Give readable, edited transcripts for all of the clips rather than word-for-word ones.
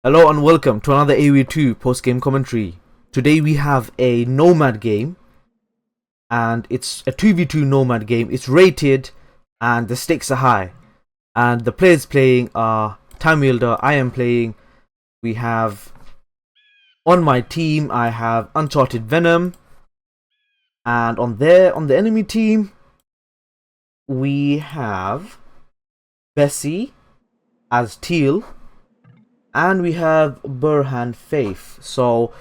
Hello and welcome to another Aoe2 post-game commentary. Today we have a Nomad game, and it's a 2v2 Nomad game. It's rated and the stakes are high. And the players playing are Time Wielder, I am playing. We have, on my team, I have Uncharted Venom. And on the enemy team, we have Bessie as Teal. And we have Burhan Faith. So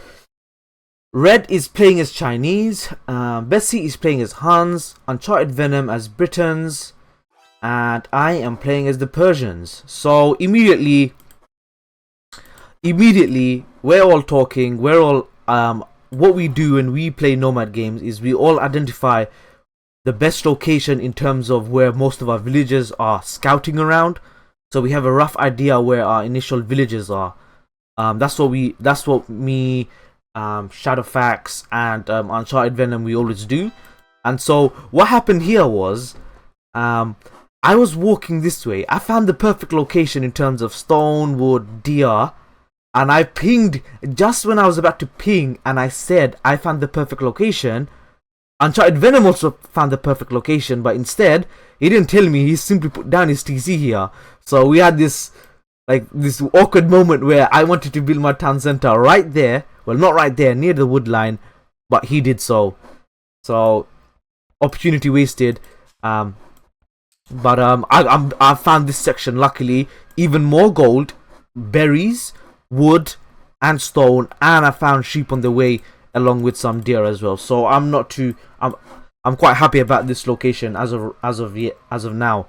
Red is playing as Chinese, Bessie is playing as Hans, Uncharted Venom as Britons, and I am playing as the Persians. So immediately we're all talking. We're all what we do when we play Nomad games is we all identify the best location in terms of where most of our villagers are scouting around. So we have a rough idea where our initial villages are. That's what me, Shadowfax, and Uncharted Venom we always do. And so what happened here was, I was walking this way. I found the perfect location in terms of stone, wood, deer, and I pinged just when I was about to ping, and I said I found the perfect location. Uncharted Venom also found the perfect location, but instead he didn't tell me. He simply put down his TC here. So we had this awkward moment where I wanted to build my town center right there. Well, not right there, near the wood line, but he did so. So opportunity wasted. I found this section, luckily, even more gold, berries, wood, and stone, and I found sheep on the way along with some deer as well. So I'm quite happy about this location as of now.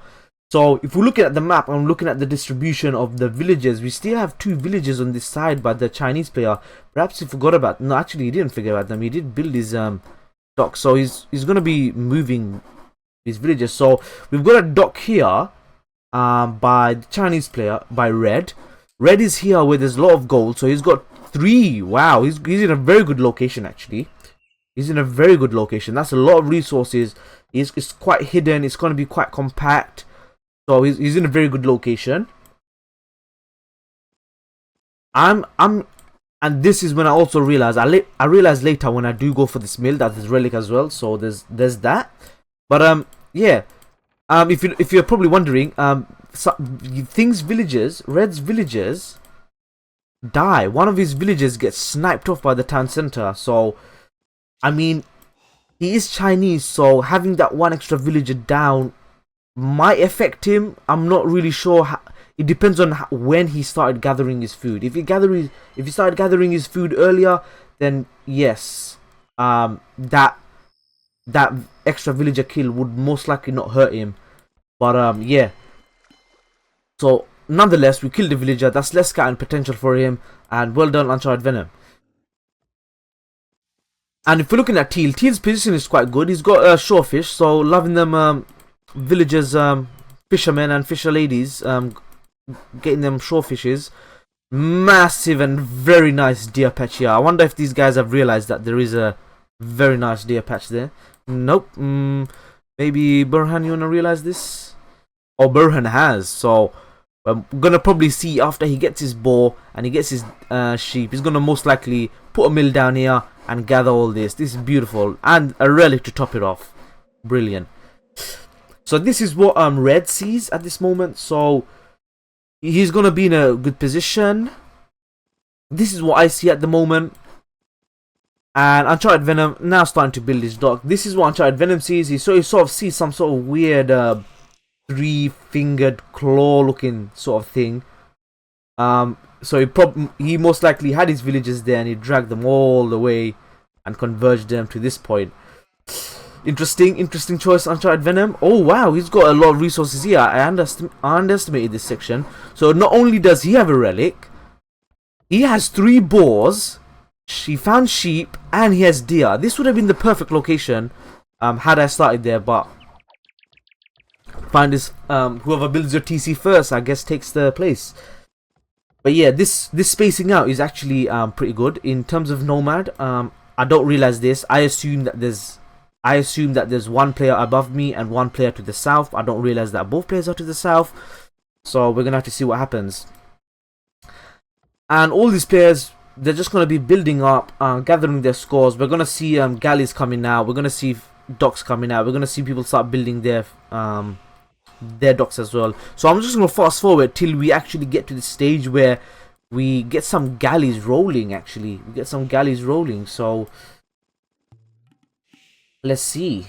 So if we're looking at the map, I'm looking at the distribution of the villages. We still have 2 villages on this side by the Chinese player. Perhaps he forgot about. No, actually he didn't forget about them. He did build his dock. So he's gonna be moving his villages. So we've got a dock here by the Chinese player, by Red. Red is here where there's a lot of gold. So he's got 3. Wow, he's in a very good location actually. He's in a very good location. That's a lot of resources. It's quite hidden. It's going to be quite compact. So he's in a very good location. And this is when I also realized. I realized later when I do go for this mill that there's relic as well. So there's that. But yeah. If you're probably wondering, Red's villagers die. One of his villagers gets sniped off by the town center. So I mean, he is Chinese, so having that one extra villager down might affect him. I'm not really sure. It depends on when he started gathering his food. If he started gathering his food earlier, then yes, that extra villager kill would most likely not hurt him. But yeah. So nonetheless, we killed the villager. That's less scouting potential for him, and well done, Uncharted Venom. And if we're looking at Teal's position is quite good. He's got shorefish, so loving them villagers, fishermen and fisher ladies, getting them shorefishes. Massive and very nice deer patch here. I wonder if these guys have realized that there is a very nice deer patch there. Nope. Maybe Burhan, you wanna realize this? Oh, Burhan has. So we're gonna probably see after he gets his boar and he gets his sheep. He's gonna most likely put a mill down here and gather all this. This is beautiful, and a relic to top it off. Brilliant. So this is what Red sees at this moment. So he's gonna be in a good position. This is what I see at the moment. And Uncharted Venom now starting to build his dock. This is what Uncharted Venom sees. He sort of sees some sort of weird 3-fingered claw looking sort of thing. So he most likely had his villagers there and he dragged them all the way and converged them to this point. Interesting choice, Uncharted Venom. Oh wow, he's got a lot of resources here. I underestimated this section. So not only does he have a relic, he has 3 boars. He found sheep and he has deer. This would have been the perfect location had I started there, but find this whoever builds your TC first, I guess, takes the place. But yeah, this spacing out is actually pretty good in terms of Nomad. I don't realize this. I assume that there's one player above me and one player to the south. I don't realize that both players are to the south. So we're gonna have to see what happens. And all these players, they're just going to be building up, gathering their scores. We're going to see galleys coming out. We're going to see docks coming out. We're going to see people start building their docks as well. So I'm just going to fast forward till we actually get to the stage where we get some galleys rolling. Actually, we get some galleys rolling. So let's see.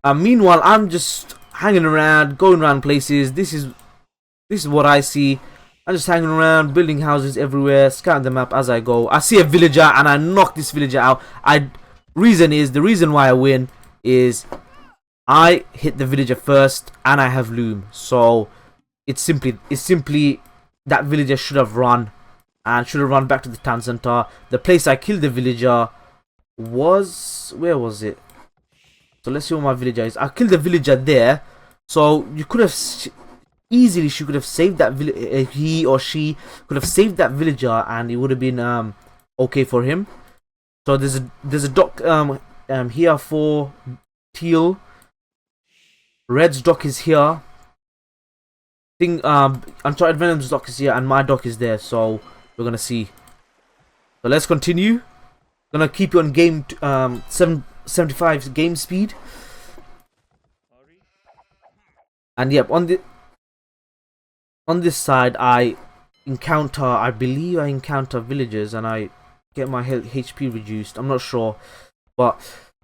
Meanwhile, I'm just hanging around, going around places. This is what I see. I'm just hanging around, building houses everywhere, scanning the map as I go. I see a villager and I knock this villager out. The reason why I win is I hit the villager first and I have loom. So it's simply that villager should have run and should have run back to the town center. The place I killed the villager was, where was it? So let's see where my villager is. I killed the villager there. So you could have easily, she could have saved that he or she could have saved that villager and it would have been okay for him. So there's a dock here for teal. Red's dock is here. Uncharted Venom's dock is here and my dock is there. So we're gonna see. So let's continue. Gonna keep you on game 775 game speed. And yep, on this side I believe I encounter villagers and I get my HP reduced. I'm not sure, but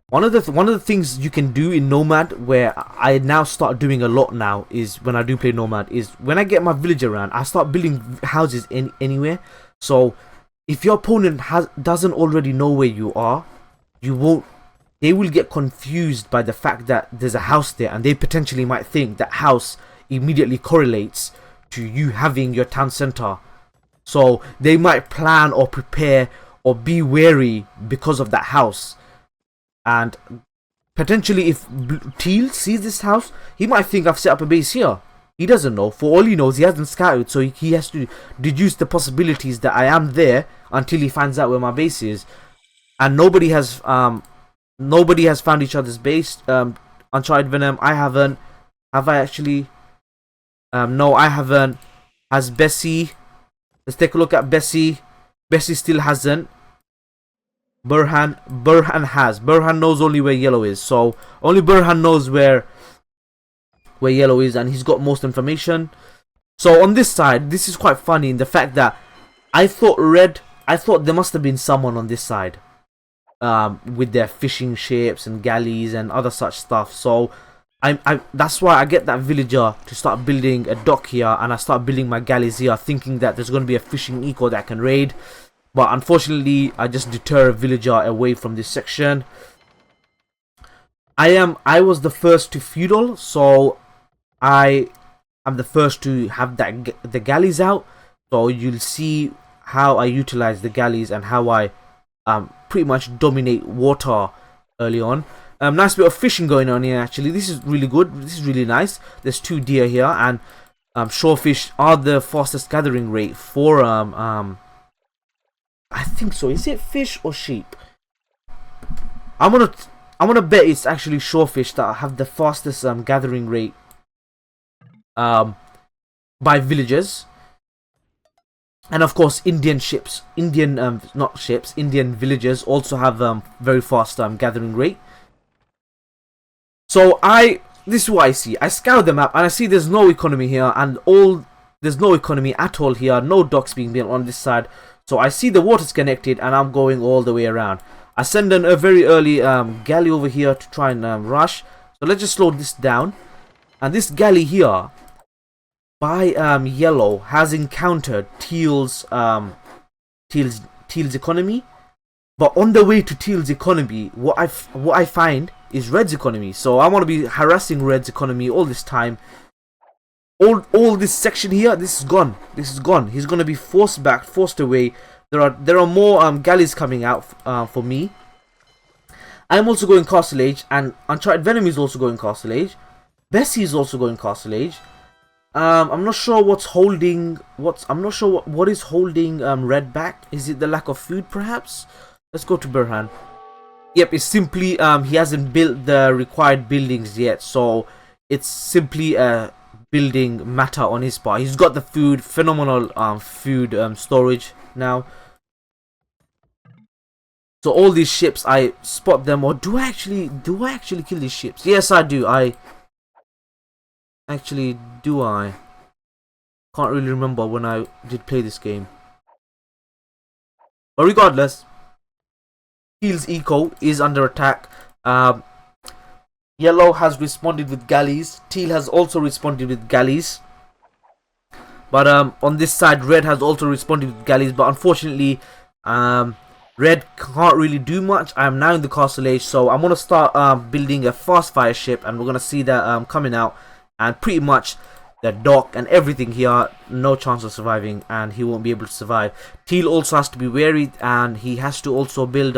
one of the things you can do in Nomad, where I now start doing a lot now, is when I do play Nomad, is when I get my villager around, I start building houses anywhere. So if your opponent doesn't already know where you are, they will get confused by the fact that there's a house there, and they potentially might think that house immediately correlates to you having your town center. So they might plan or prepare or be wary because of that house. And potentially if Teal sees this house, he might think I've set up a base here. He doesn't know. For all he knows, he hasn't scouted, so he has to deduce the possibilities that I am there until he finds out where my base is. And nobody has found each other's base. Uncharted Venom, I haven't. Have I actually? No, I haven't. Has Bessie? Let's take a look at Bessie. Bessie still hasn't. Burhan has. Burhan knows only where yellow is. So only Burhan knows where yellow is, and he's got most information. So on this side, this is quite funny in the fact that I thought there must have been someone on this side, with their fishing ships and galleys and other such stuff. So that's why I get that villager to start building a dock here, and I start building my galleys here, thinking that there's going to be a fishing eco that can raid. But unfortunately, I just deter a villager away from this section. I was the first to feudal, so I am the first to have the galleys out. So you'll see how I utilize the galleys and how I pretty much dominate water early on. Nice bit of fishing going on here actually. This is really good. This is really nice. There's 2 deer here, and shorefish are the fastest gathering rate for I think so. Is it fish or sheep? I'm gonna bet it's actually shorefish that have the fastest gathering rate by villagers. And of course Indian villagers also have very fast gathering rate. So this is what I see. I scout the map and I see there's no economy here, and there's no economy at all here. No docks being built on this side. So I see the water's connected and I'm going all the way around. I send in a very early galley over here to try and rush. So let's just slow this down. And this galley here by yellow has encountered Teal's economy. But on the way to Teal's economy, what I find is Red's economy. So I want to be harassing Red's economy all this time. All this section here, this is gone. This is gone. He's gonna be forced back, forced away. There are more galleys coming out for me. I'm also going Castle Age, and Uncharted Venom is also going Castle Age. Bessie is also going Castle Age. I'm not sure what's holding. I'm not sure what is holding Red back. Is it the lack of food, perhaps? Let's go to Burhan. Yep, it's simply he hasn't built the required buildings yet, so it's simply a building matter on his part. He's got the food, phenomenal food storage now. So all these ships, I spot them. Or do I actually kill these ships? Yes, I do. I can't really remember when I did play this game. But regardless, Teal's eco is under attack. Yellow has responded with galleys. Teal has also responded with galleys. But on this side, Red has also responded with galleys. But unfortunately, Red can't really do much. I am now in the castle age, so I'm gonna start building a fast fire ship, and we're gonna see that coming out. And pretty much the dock and everything here, no chance of surviving, and he won't be able to survive. Teal also has to be wary, and he has to also build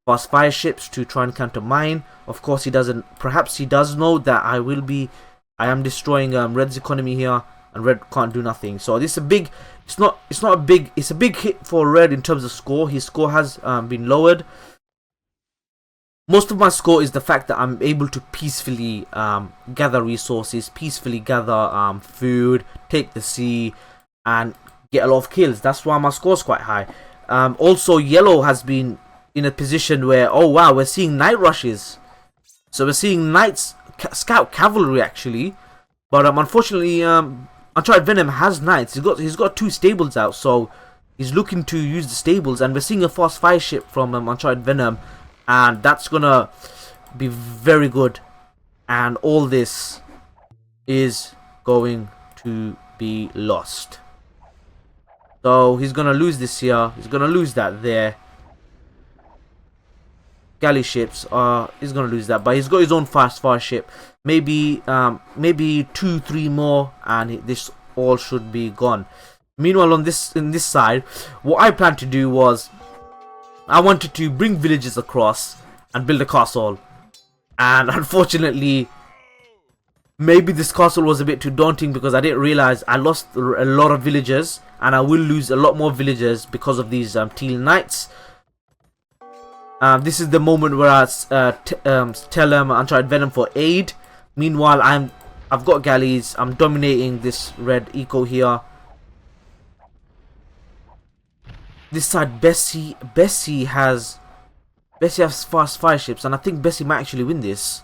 fast fire ships to try and counter mine. Of course, he doesn't. Perhaps he does know that I am destroying Red's economy here, and Red can't do nothing. So this is a big. It's a big hit for Red in terms of score. His score has been lowered. Most of my score is the fact that I'm able to peacefully gather resources, peacefully gather food, take the sea, and get a lot of kills. That's why my score is quite high. Also, Yellow has been in a position where, oh wow, we're seeing night rushes. So we're seeing scout cavalry actually. But unfortunately, Untried Venom has knights. He's got 2 stables out, so he's looking to use the stables. And we're seeing a fast fire ship from Untried Venom. And that's gonna be very good. And all this is going to be lost. So he's gonna lose this here. He's gonna lose that there. Galley ships. He's gonna lose that. But he's got his own fast fire ship. Maybe 2-3 more, and this all should be gone. Meanwhile, in this side, what I planned to do was, I wanted to bring villages across and build a castle. And unfortunately, maybe this castle was a bit too daunting because I didn't realize I lost a lot of villagers, and I will lose a lot more villagers because of these Teal Knights. This is the moment where I tell Untried Venom for aid. Meanwhile, I've got galleys. I'm dominating this red eco here. This side, Bessie has fast fire ships, and I think Bessie might actually win this.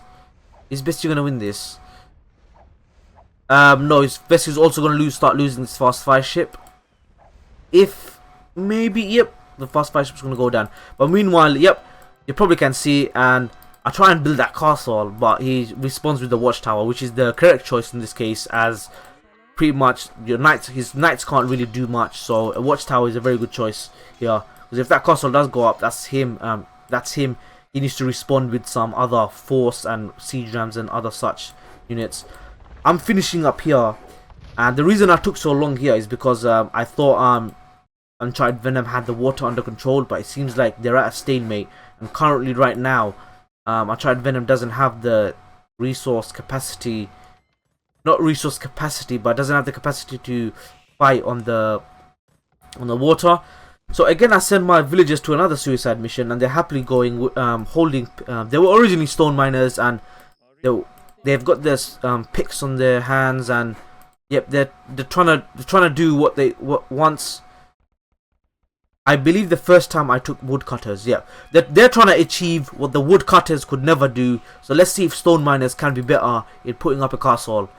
Is Bessie gonna win this? No, Bessie's also gonna start losing this fast fire ship. If maybe, yep, the fast fire ship's gonna go down. But meanwhile, yep, you probably can see, and I try and build that castle, but he responds with the watchtower, which is the correct choice in this case, as pretty much his knights can't really do much. So a watchtower is a very good choice here, because if that castle does go up, that's him. He needs to respond with some other force and siege rams and other such units. I'm finishing up here, and the reason I took so long here is because I thought Untried Venom had the water under control, but it seems like they're at a stalemate. And currently, right now, Untried Venom doesn't have the resource capacity. Not resource capacity, but doesn't have the capacity to fight on the water. So again, I send my villagers to another suicide mission, and they're happily going, holding. They were originally stone miners, and they've got this picks on their hands, and yep, they're trying to do what once. I believe the first time I took woodcutters, yeah, they're trying to achieve what the woodcutters could never do. So let's see if stone miners can be better in putting up a castle.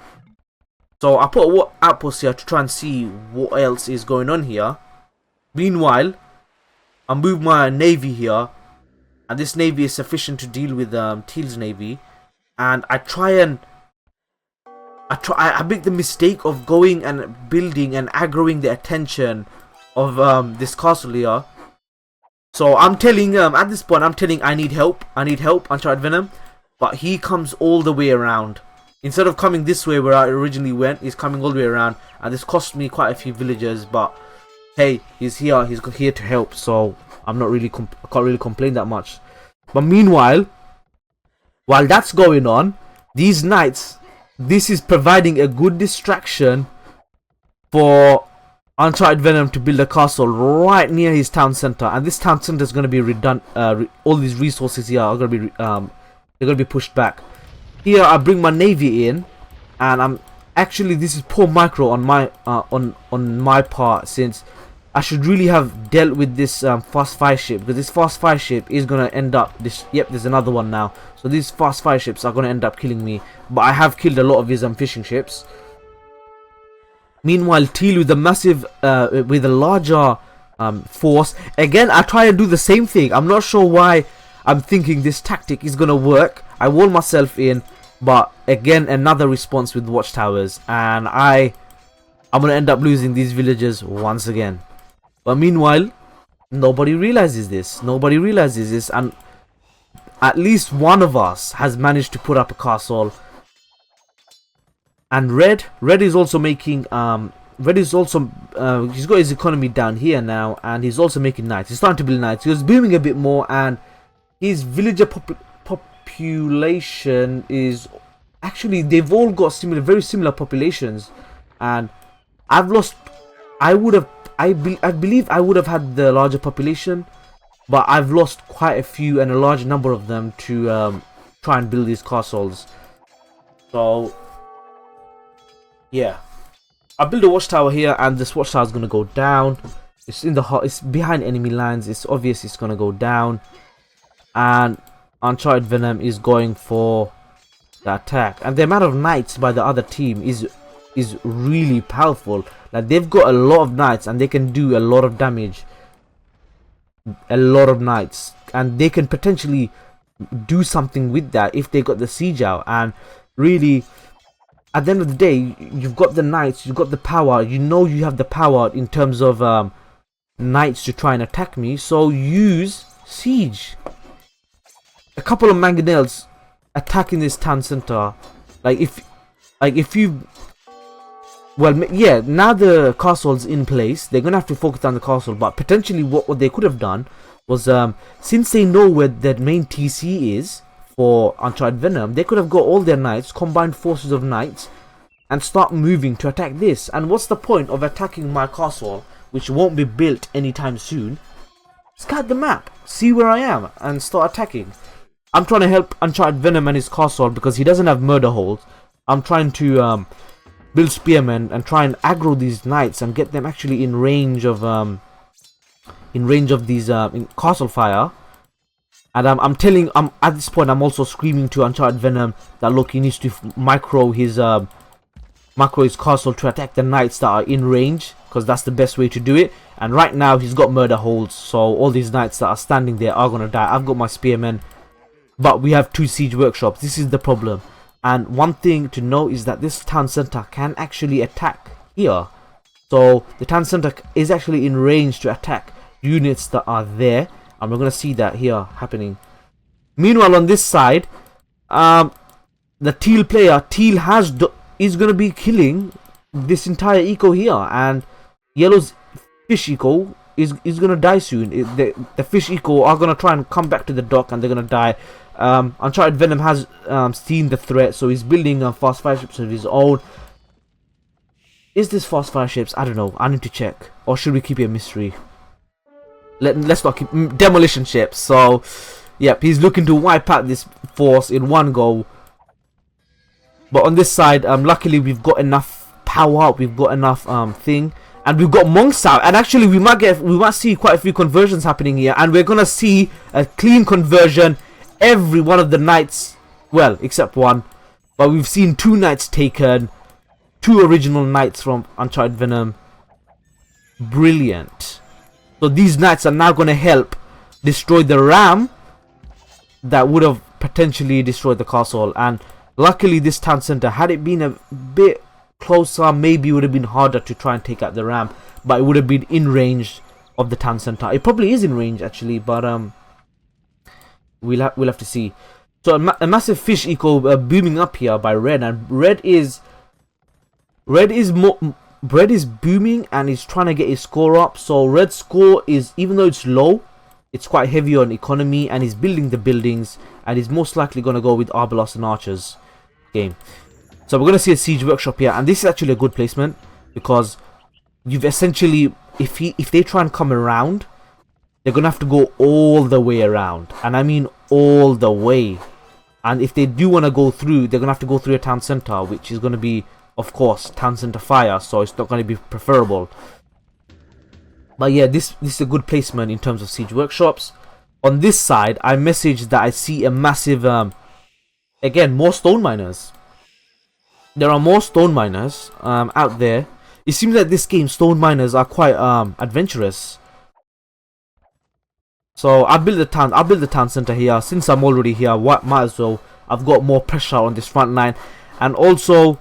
So I put a outpost here to try and see what else is going on here. Meanwhile, I move my navy here, and this navy is sufficient to deal with Teal's navy. And I make the mistake of going and building and aggroing the attention of this castle here. So I'm telling at this point, I'm telling I need help, Untried Venom, but he comes all the way around. Instead of coming this way where I originally went, he's coming all the way around, and this cost me quite a few villagers. But hey, he's here to help, so I can't really complain that much. But meanwhile, while that's going on, these knights, this is providing a good distraction for Untried Venom to build a castle right near his town center, and this town center is going to be redundant. All these resources here are going to be they're going to be pushed back. Here I bring my navy in, and I'm actually, this is poor micro on my on my part, since I should really have dealt with this fast fire ship, because this fast fire ship is gonna end up this. Yep, there's another one now. So these fast fire ships are gonna end up killing me. But I have killed a lot of his fishing ships. Meanwhile, Teal with a massive, with a larger force. Again, I try and do the same thing. I'm not sure why I'm thinking this tactic is gonna work. I wall myself in, but again, another response with watchtowers, and I'm gonna end up losing these villagers once again. But meanwhile, nobody realizes this. Nobody realizes this, and at least one of us has managed to put up a castle. And Red is also making Red is also he's got his economy down here now, and he's also making knights. He's starting to build knights. He was booming a bit more, and his villager population is actually, they've all got very similar populations, and I've lost. I believe I would have had the larger population, but I've lost quite a few and a large number of them to try and build these castles. So yeah, I built a watchtower here, and this watchtower is gonna go down. It's in the it's behind enemy lines. It's obvious it's gonna go down, and Uncharted Venom is going for the attack. And the amount of knights by the other team is really powerful. Like, they've got a lot of knights, and they can do a lot of damage. A lot of knights, and they can potentially do something with that if they got the siege out. And really, at the end of the day, you've got the knights, you've got the power. You know you have the power in terms of knights to try and attack me. So use siege. A couple of mangonels attacking this town center. If you, well, yeah, now the castle's in place, they're gonna have to focus on the castle. But potentially, what they could have done was, since they know where their main TC is for Uncharted Venom, they could have got all their knights, combined forces of knights, and start moving to attack this. And what's the point of attacking my castle, which won't be built anytime soon? Scout the map, see where I am, and start attacking. I'm trying to help Uncharted Venom and his castle because he doesn't have murder holes. I'm trying to build spearmen and try and aggro these knights and get them actually in range of these in castle fire. And I'm at this point, I'm also screaming to Uncharted Venom that look, he needs to micro his castle to attack the knights that are in range, because that's the best way to do it. And right now he's got murder holes, so all these knights that are standing there are gonna die. I've got my spearmen, but we have 2 siege workshops. This is the problem. And one thing to know is that this town center can actually attack here. So the town center is actually in range to attack units that are there, and we're gonna see that here happening. Meanwhile, on this side, the Teal player, is gonna be killing this entire eco here, and Yellow's fish eco is gonna die soon. The fish eco are gonna try and come back to the dock, and they're gonna die. Uncharted Venom has seen the threat, so he's building fast fire ships of his own. Is this fast fire ships? I don't know. I need to check. Or should we keep it a mystery? Let's not keep demolition ships. So, yep, he's looking to wipe out this force in one go. But on this side, luckily we've got enough power. We've got enough thing, and we've got monks out. And actually, we might see quite a few conversions happening here, and we're gonna see a clean conversion. Every one of the knights, well, except one, but we've seen 2 knights taken, 2 original knights from Uncharted Venom. Brilliant. So these knights are now going to help destroy the ram that would have potentially destroyed the castle. And luckily this town center, had it been a bit closer, maybe it would have been harder to try and take out the ram, but it would have been in range of the town center. It probably is in range actually, but we'll have to see. So a massive fish eco booming up here by Red, and Red is booming, and he's trying to get his score up. So Red's score is, even though it's low, it's quite heavy on economy, and he's building the buildings, and he's most likely going to go with Arbalest and Archers game. So we're going to see a siege workshop here, and this is actually a good placement, because you've essentially, if they try and come around, they're going to have to go all the way around, and I mean all the way. And if they do want to go through, they're going to have to go through a town center, which is going to be of course, town center fire, so it's not going to be preferable. But yeah, this is a good placement in terms of siege workshops. On this side, I messaged that I see a massive, again, more stone miners. There are more stone miners out there. It seems like this game, stone miners are quite adventurous. So I'll build the town center here. Since I'm already here, might as well. I've got more pressure on this front line, and also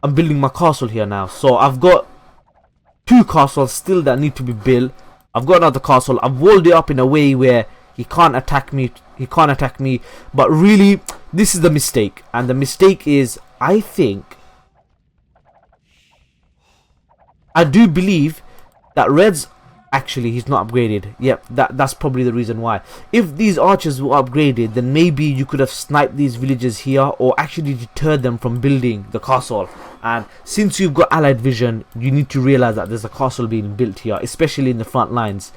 I'm building my castle here now. So I've got 2 castles still that need to be built. I've got another castle. I've walled it up in a way where he can't attack me. But really, this is the mistake, and the mistake is, I do believe that Red's actually, he's not upgraded. Yep, that's probably the reason why. If these archers were upgraded, then maybe you could have sniped these villagers here, or actually deterred them from building the castle. And since you've got allied vision, you need to realize that there's a castle being built here, especially in the front lines.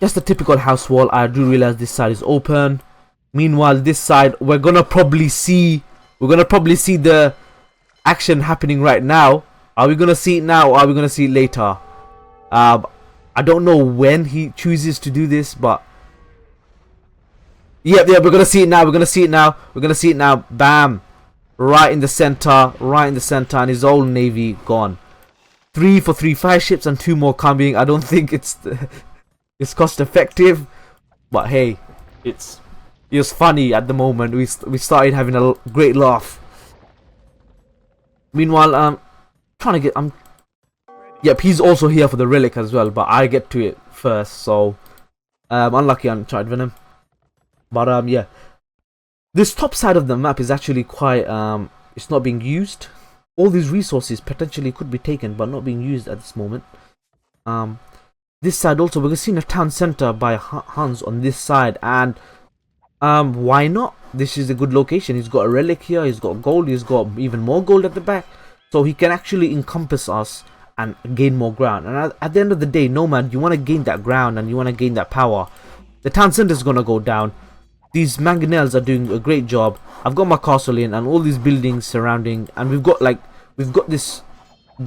Just a typical house wall. I do realize this side is open. Meanwhile, this side, we're gonna probably see the action happening right now. Are we gonna see it now, or are we gonna see it later? I don't know when he chooses to do this, but yeah, we're gonna see it now. We're gonna see it now. Bam, right in the center, and his whole navy gone. 3 for 3, 5 ships and 2 more coming. I don't think it's cost effective, but hey, it was funny at the moment. We started having a great laugh. Meanwhile, yep, he's also here for the relic as well, but I get to it first, so unlucky on Uncharted Venom. But yeah, this top side of the map is actually quite it's not being used. All these resources potentially could be taken, but not being used at this moment. This side also, we're seeing a town center by Hans on this side, and why not? This is a good location. He's got a relic here, he's got gold, he's got even more gold at the back, so he can actually encompass us and gain more ground. And at the end of the day, Nomad, you want to gain that ground and you want to gain that power. The town center is going to go down. These mangonels are doing a great job. I've got my castle in and all these buildings surrounding, and we've got this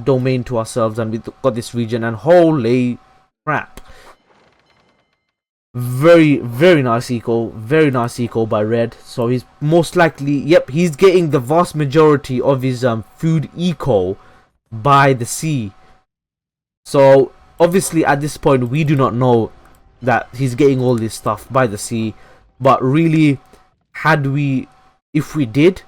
domain to ourselves, and we've got this region, and holy crap. Very, very nice eco by Red. So he's most likely, yep, he's getting the vast majority of his food eco by the sea. So obviously at this point we do not know that he's getting all this stuff by the sea, but really, if we did,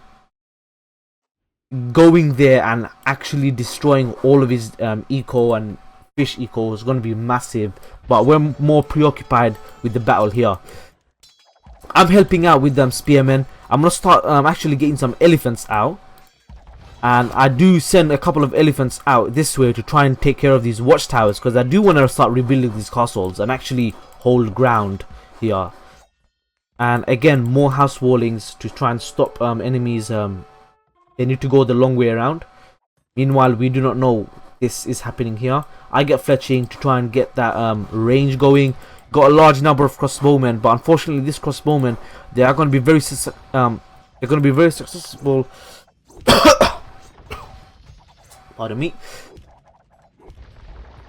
going there and actually destroying all of his eco and fish eco is going to be massive. But we're more preoccupied with the battle here. I'm helping out with them spearmen. I'm gonna start actually getting some elephants out, and I do send a couple of elephants out this way to try and take care of these watchtowers, because I do want to start rebuilding these castles and actually hold ground here. And again, more house wallings to try and stop enemies. They need to go the long way around. Meanwhile, we do not know this is happening here. I get fletching to try and get that range going. Got a large number of crossbowmen, but unfortunately, this crossbowmen, they are going to be very successful. Pardon me.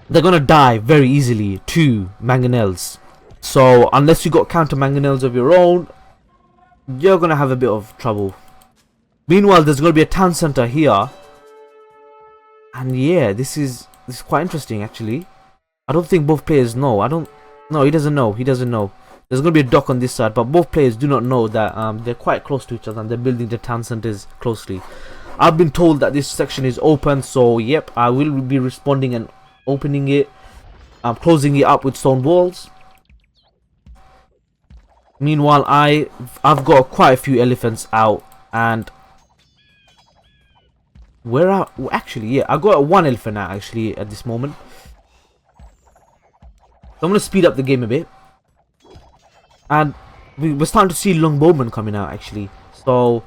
They're going to die very easily to mangonels. So unless you got counter mangonels of your own, you're going to have a bit of trouble. Meanwhile, there's going to be a town center here. And yeah, this is quite interesting actually. I don't think both players know. No, he doesn't know. There's going to be a dock on this side, but both players do not know that they're quite close to each other and they're building the town centers closely. I've been told that this section is open, so yep, I will be responding and opening it. I'm closing it up with stone walls. Meanwhile, I've got quite a few elephants out, and actually, yeah, I got one elephant out actually at this moment. So I'm gonna speed up the game a bit, and we're starting to see longbowmen coming out actually. So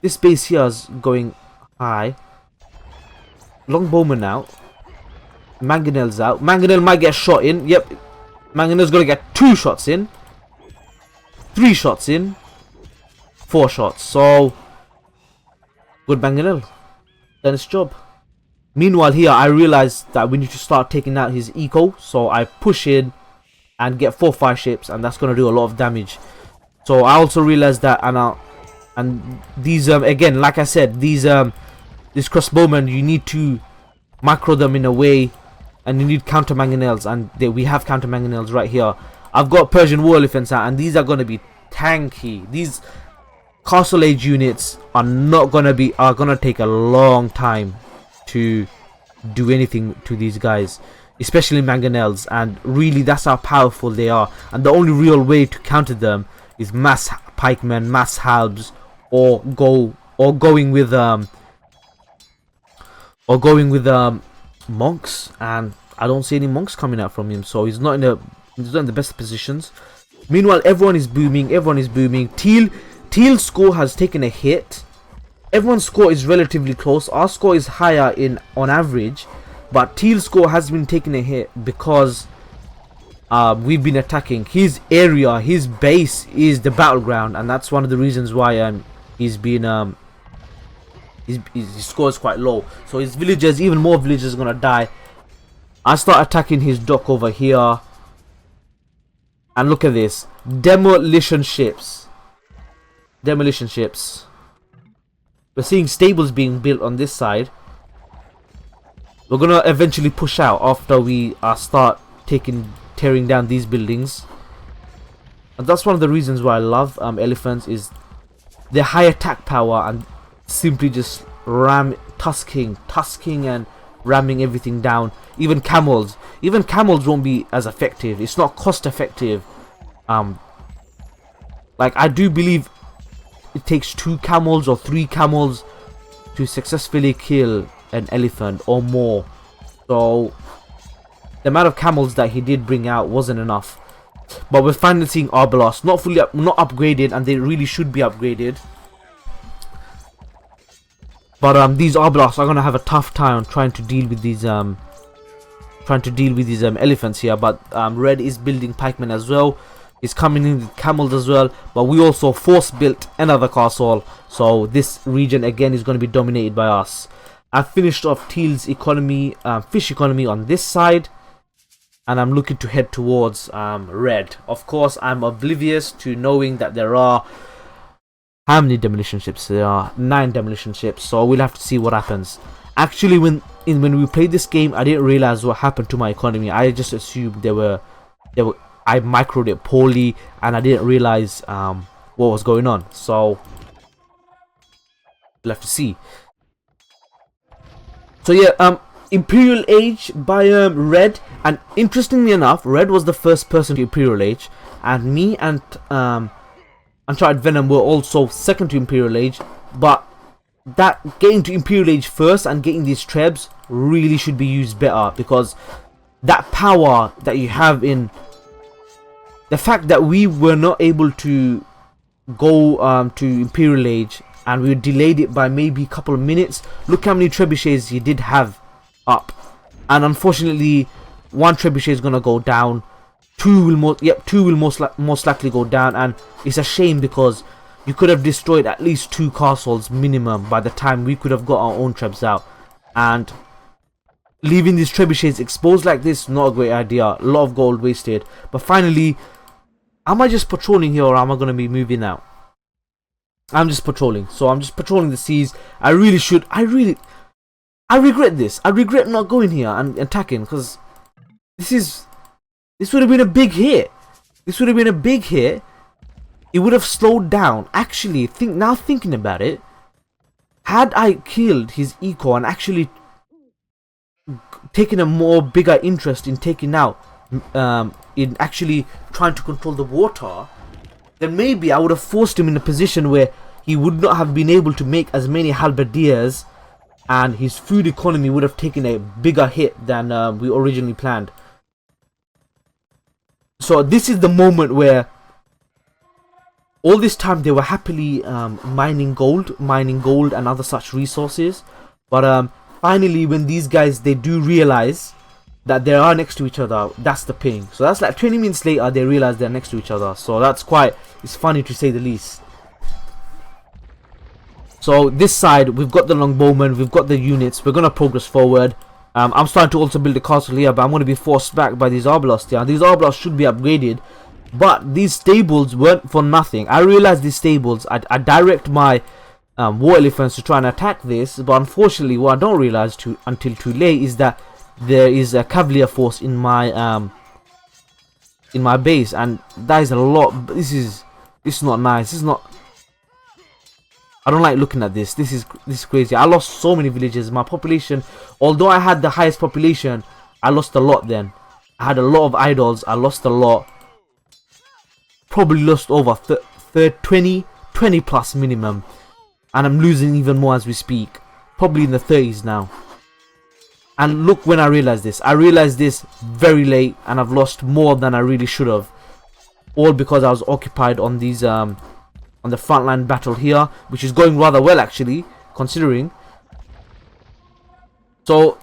this base here is going high. Longbowman out. Mangonel's out. Mangonel might get shot in. Yep, Mangonel's gonna get 2 shots in. 3 shots in. 4 shots. So Good mangonel. Done its job. Meanwhile here I realized that we need to start taking out his eco, so I push in and get 4 fire ships, and that's gonna do a lot of damage. So I also realized that, and these again, like I said, these crossbowmen, you need to macro them in a way, and you need counter mangonels, and we have counter mangonels right here. I've got Persian war elephants out, and these are gonna be tanky. These castle age units are gonna take a long time to do anything to these guys, especially mangonels, and really that's how powerful they are. And the only real way to counter them is mass pikemen, mass halbs, or going with monks, and I don't see any monks coming out from him, so he's not in the best positions. Meanwhile, everyone is booming. Teal's score has taken a hit. Everyone's score is relatively close. Our score is higher on average, but Teal's score has been taking a hit because we've been attacking his area. His base is the battleground, and that's one of the reasons why he's been his score is quite low. So his villagers, even more villagers, are gonna die. I start attacking his dock over here, and look at this, demolition ships. We're seeing stables being built on this side. We're gonna eventually push out after we start tearing down these buildings. And that's one of the reasons why I love elephants, is their high attack power and simply just tusking and ramming everything down. Even camels won't be as effective. It's not cost effective. Like, I do believe it takes 2 camels or 3 camels to successfully kill an elephant or more. So the amount of camels that he did bring out wasn't enough. But we're finally seeing Arbalos, not upgraded, and they really should be upgraded. But these Arbalos are gonna have a tough time trying to deal with these elephants here. But Red is building pikemen as well. He's coming in with camels as well. But we also force built another castle, so this region again is going to be dominated by us. I finished off Teal's economy, fish economy on this side, and I'm looking to head towards Red. Of course, I'm oblivious to knowing that there are how many demolition ships? There are 9 demolition ships, so we'll have to see what happens. Actually, when we played this game, I didn't realize what happened to my economy. I just assumed I microed it poorly, and I didn't realize what was going on. So we'll have to see. So yeah, Imperial Age by Red, and interestingly enough, Red was the first person to Imperial Age, and me and Uncharted Venom were also second to Imperial Age. But that getting to Imperial Age first and getting these trebs really should be used better, because that power that you have in the fact that we were not able to go to Imperial Age, and we delayed it by maybe a couple of minutes. Look how many trebuchets you did have up, and unfortunately 1 trebuchet is gonna go down. 2 will most likely go down, and it's a shame because you could have destroyed at least 2 castles minimum by the time we could have got our own trebs out. And leaving these trebuchets exposed like this, not a great idea. A lot of gold wasted. But finally, am I just patrolling here, or am I going to be moving out? I'm just patrolling. So I'm just patrolling the seas. I regret this. I regret not going here and attacking, because this would have been a big hit. It would have slowed down. Actually, thinking about it, had I killed his eco and actually taken a bigger interest in taking out, in actually trying to control the water, then maybe I would have forced him in a position where he would not have been able to make as many halberdiers, and his food economy would have taken a bigger hit than we originally planned. So this is the moment where all this time they were happily mining gold and other such resources. But finally, when these guys, they do realize that they are next to each other, that's the ping. So that's like 20 minutes later, they realize they're next to each other. So that's it's funny to say the least. So this side, we've got the longbowmen, we've got the units. We're gonna progress forward. I'm starting to also build a castle here, but I'm gonna be forced back by these arbalasts here. These arbalasts should be upgraded, but these stables weren't for nothing. I realized these stables, I direct my war elephants to try and attack this, but unfortunately what I don't realize until too late is that there is a cavalier force in my base, and that is a lot. This is not nice. This is not, I don't like looking at this. This is crazy. I lost so many villages. My population, although I had the highest population, I lost a lot then. I had a lot of idols. I lost a lot. Probably lost over 20 plus minimum. And I'm losing even more as we speak. Probably in the 30s now. And look when I realized this. I realized this very late, and I've lost more than I really should have. All because I was occupied on these on the frontline battle here, which is going rather well actually, considering. So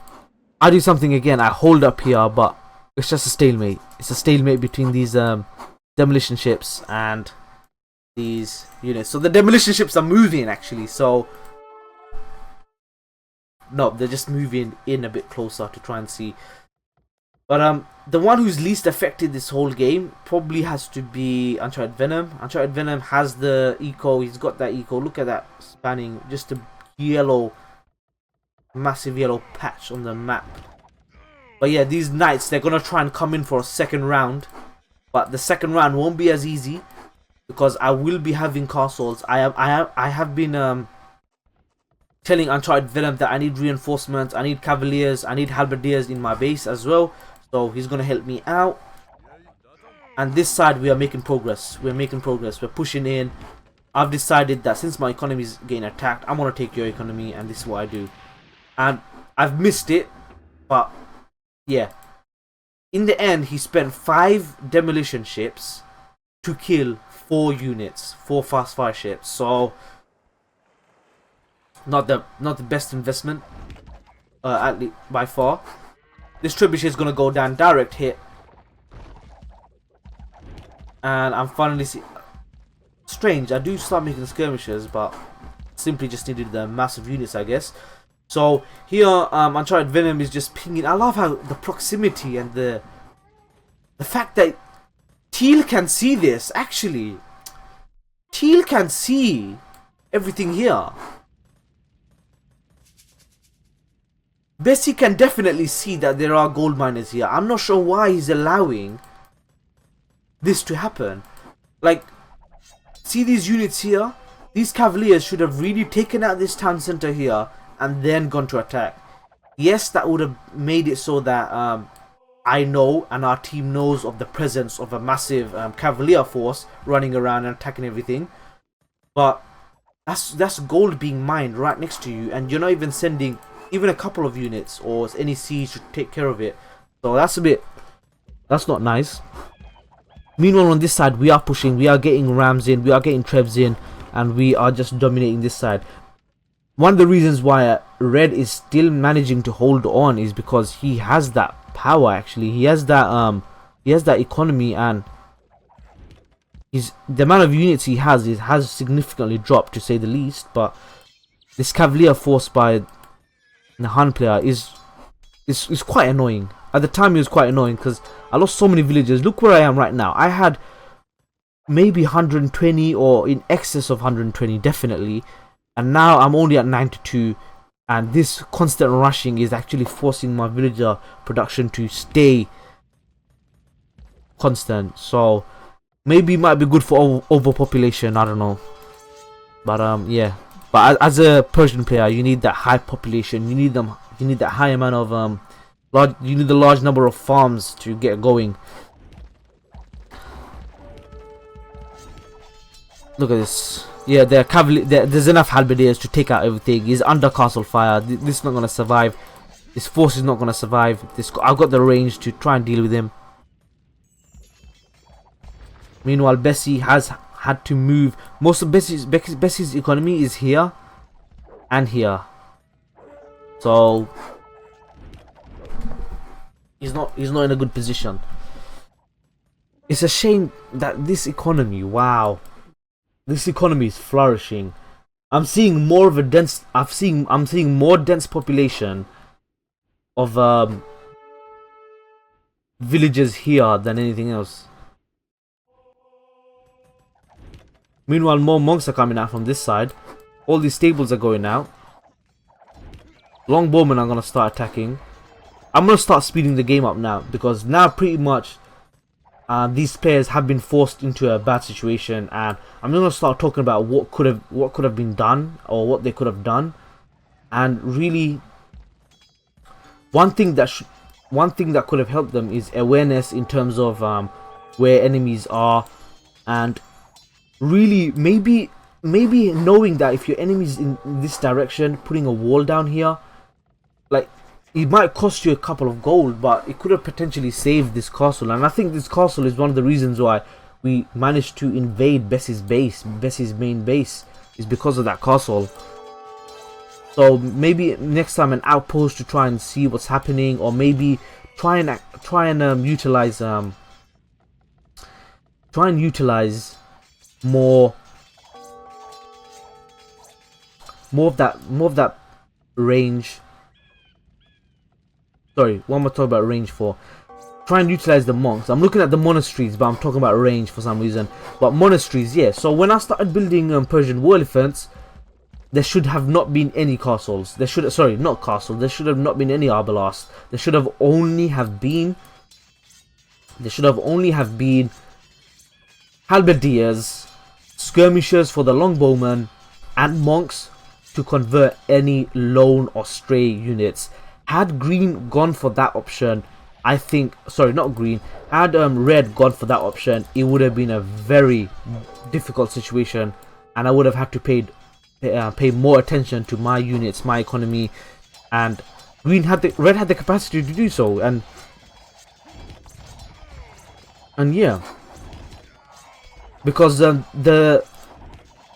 I do something again. I hold up here, but it's just a stalemate. It's a stalemate between these demolition ships and these units. So the demolition ships are moving actually. So no, they're just moving in a bit closer to try and see. But the one who's least affected this whole game probably has to be Uncharted Venom. Uncharted Venom has the eco. He's got that eco. Look at that spanning, just a yellow, massive yellow patch on the map. But yeah, these knights, they're gonna try and come in for a second round, but the second round won't be as easy because I will be having castles. I have been telling Uncharted Venom that I need reinforcements, I need cavaliers, I need halberdiers in my base as well. So he's gonna help me out. And this side we are making progress. We're making progress. We're pushing in. I've decided that since my economy is getting attacked, I'm gonna take your economy, and this is what I do. And I've missed it, but yeah. In the end, he spent 5 demolition ships to kill 4 units, 4 fast fire ships. So not the best investment, at least by far. This trebuchet is gonna go down, direct hit, and I'm finally strange. I do start making skirmishes, but simply just needed the massive units, I guess. So here, Uncharted Venom is just pinging. I love how the proximity and the fact that Teal can see this. Actually, Teal can see everything here. Bessie can definitely see that there are gold miners here. I'm not sure why he's allowing this to happen. Like, see these units here? These cavaliers should have really taken out this town center here and then gone to attack. Yes, that would have made it so that I know and our team knows of the presence of a massive cavalier force running around and attacking everything. But that's gold being mined right next to you, and you're not even sending even a couple of units or any siege to take care of it. So that's not nice. Meanwhile, on this side, we are pushing, we are getting rams in, we are getting trebs in, and we are just dominating this side. One of the reasons why Red is still managing to hold on is because he has that power. Actually, he has that economy, and the amount of units he has significantly dropped, to say the least. But this cavalier force by the Han player is quite annoying. At the time, it was quite annoying because I lost so many villagers. Look where I am right now. I had maybe 120 or in excess of 120 definitely, and now I'm only at 92. And this constant rushing is actually forcing my villager production to stay constant. So maybe it might be good for overpopulation. I don't know. But yeah. But as a Persian player, you need that high population. You need them. You need that high amount of you need the large number of farms to get going. Look at this. Yeah, there's enough halberdiers to take out everything. He's under castle fire. This is not gonna survive. This force is not gonna survive. I've got the range to try and deal with him. Meanwhile, Bessie has had to move. Most of Bessie's economy is here and here. So he's not in a good position. It's a shame that this economy, wow, this economy is flourishing. I'm seeing more of a dense. I'm seeing more dense population of villages here than anything else. Meanwhile, more monks are coming out from this side. All these stables are going out. Longbowmen are gonna start attacking. I'm gonna start speeding the game up now, because now pretty much these players have been forced into a bad situation, and I'm gonna start talking about what could have been done, or what they could have done. And really, one thing that could have helped them is awareness in terms of where enemies are, and really maybe knowing that if your enemy's in this direction, putting a wall down here, like, it might cost you a couple of gold, but it could have potentially saved this castle. And I think this castle is one of the reasons why we managed to invade Bessie's main base, is because of that castle. So maybe next time an outpost to try and see what's happening, or maybe try and utilize more of that range. Sorry, what am I talking about range for? Try and utilize the monks. I'm looking at the monasteries, but I'm talking about range for some reason. But monasteries, yeah. So when I started building Persian war elephants, there should have not been any castles. There should have not been any arbalasts. There should have only have been halberdiers, skirmishers for the longbowmen, and monks to convert any lone or stray units. Had green gone for that option, I think, sorry, not green, had red gone for that option, it would have been a very difficult situation, and I would have had to pay more attention to my units, my economy, and red had the capacity to do so, and yeah, because the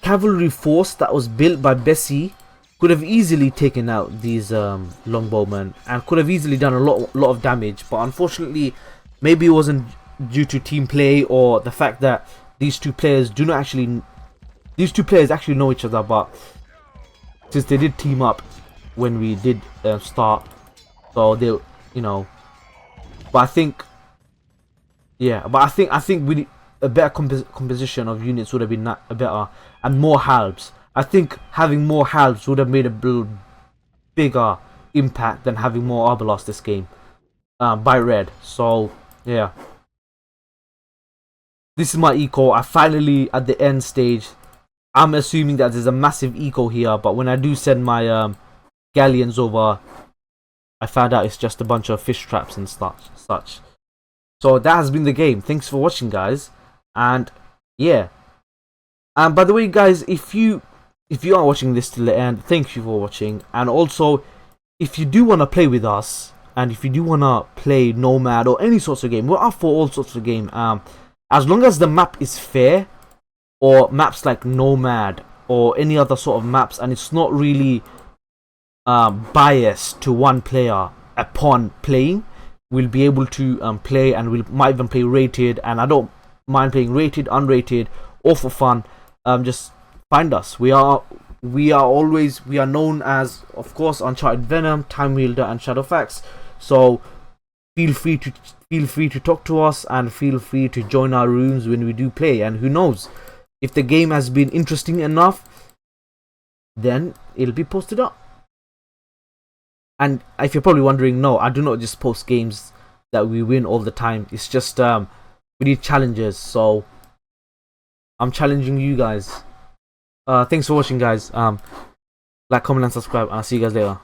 cavalry force that was built by Bessie could have easily taken out these longbowmen, and could have easily done a lot of damage. But unfortunately, maybe it wasn't due to team play, or the fact that these two players actually know each other. But since they did team up when we did start, so they, you know. But I think, yeah. But I think we a better composition of units would have been better, and more halbs. I think having more halves would have made a bigger impact than having more Arbalasts this game by red. So yeah, this is my eco. I finally at the end stage. I'm assuming that there's a massive eco here, but when I do send my galleons over, I found out it's just a bunch of fish traps and such. So that has been the game. Thanks for watching, guys, and yeah. And by the way, guys, if you are watching this till the end, thank you for watching. And also, if you do want to play with us, and if you do want to play Nomad or any sorts of game, we're up for all sorts of game. As long as the map is fair, or maps like Nomad or any other sort of maps, and it's not really biased to one player upon playing, we'll be able to play, and we might even play rated. And I don't mind playing rated, unrated, or for fun. Just find us. We are known as, of course, Uncharted Venom, Time Wielder, and Shadowfax. So feel free to talk to us, and feel free to join our rooms when we do play. And who knows, if the game has been interesting enough, then it'll be posted up. And if you're probably wondering, no, I do not just post games that we win all the time. It's just we need challenges, so I'm challenging you guys. Thanks for watching, guys. Like, comment, and subscribe, and I'll see you guys later.